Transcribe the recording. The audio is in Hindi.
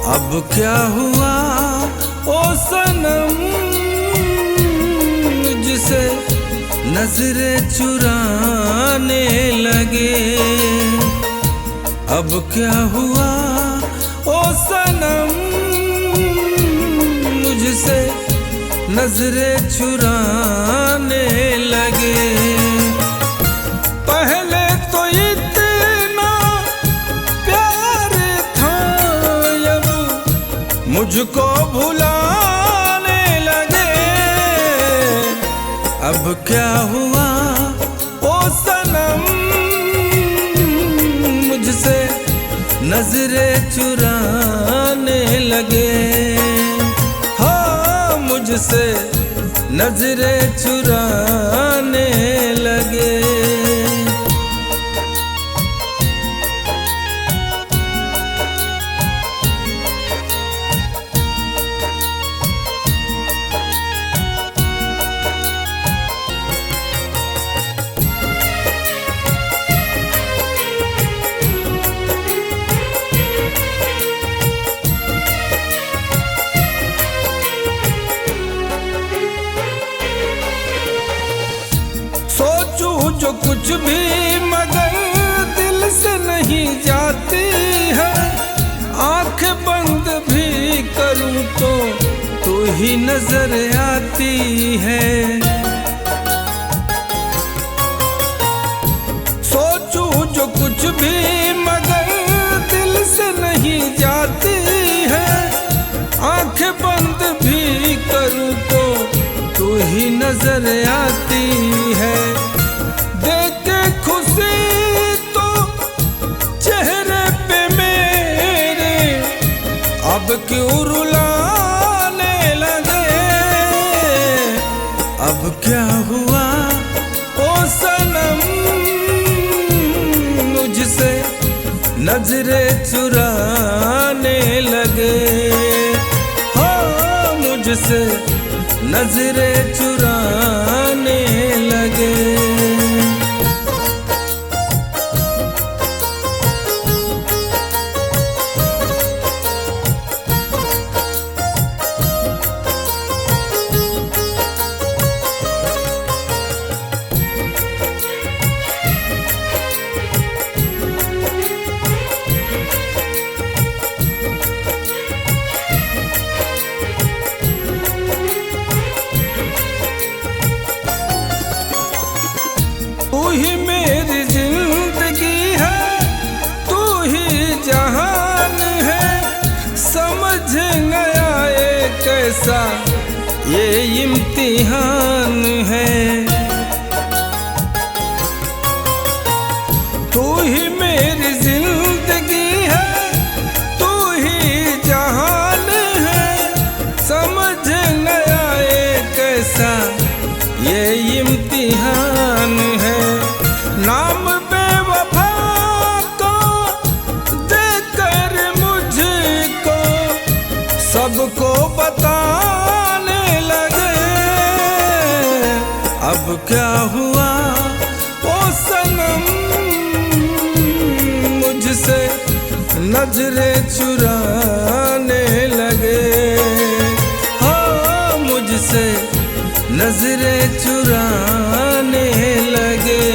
अब क्या हुआ ओ सनम, जिसे नजरें चुराने लगे। अब क्या हुआ ओ सनम, मुझसे नजरें चुराने लगे। पहले तो इतना प्यार था, अब मुझको भुलाने लगे। अब क्या हुआ ओ सनम, मुझसे नजरें चुराने लगे। हाँ, मुझसे नजरें चुराने लगे। जो कुछ भी मगर दिल से नहीं जाती है, आंख बंद भी करूं तो तू ही नजर आती है। सोचूं जो कुछ भी मगर दिल से नहीं जाती है, आंख बंद भी करूं तो तू ही नजर आती है। देख के खुशी तो चेहरे पे मेरे अब क्यों रुलाने लगे। अब क्या हुआ ओ सनम, मुझसे नजरें चुराने लगे। हाँ, मुझसे नजरें चुराने लगे। तू ही मेरी जिंदगी है, तू ही जहान है। समझ न आए कैसा ये इम्तिहान है। तू ही मेरी जिंदगी है, तू ही जहान है। समझ न आए कैसा ये इम्तिहान है। नाम बेवफा को देकर मुझको सबको बताने लगे। अब क्या हुआ ओ सनम, मुझसे नजरें चुराने लगे। हाँ, मुझसे नजरें चुराने लगे।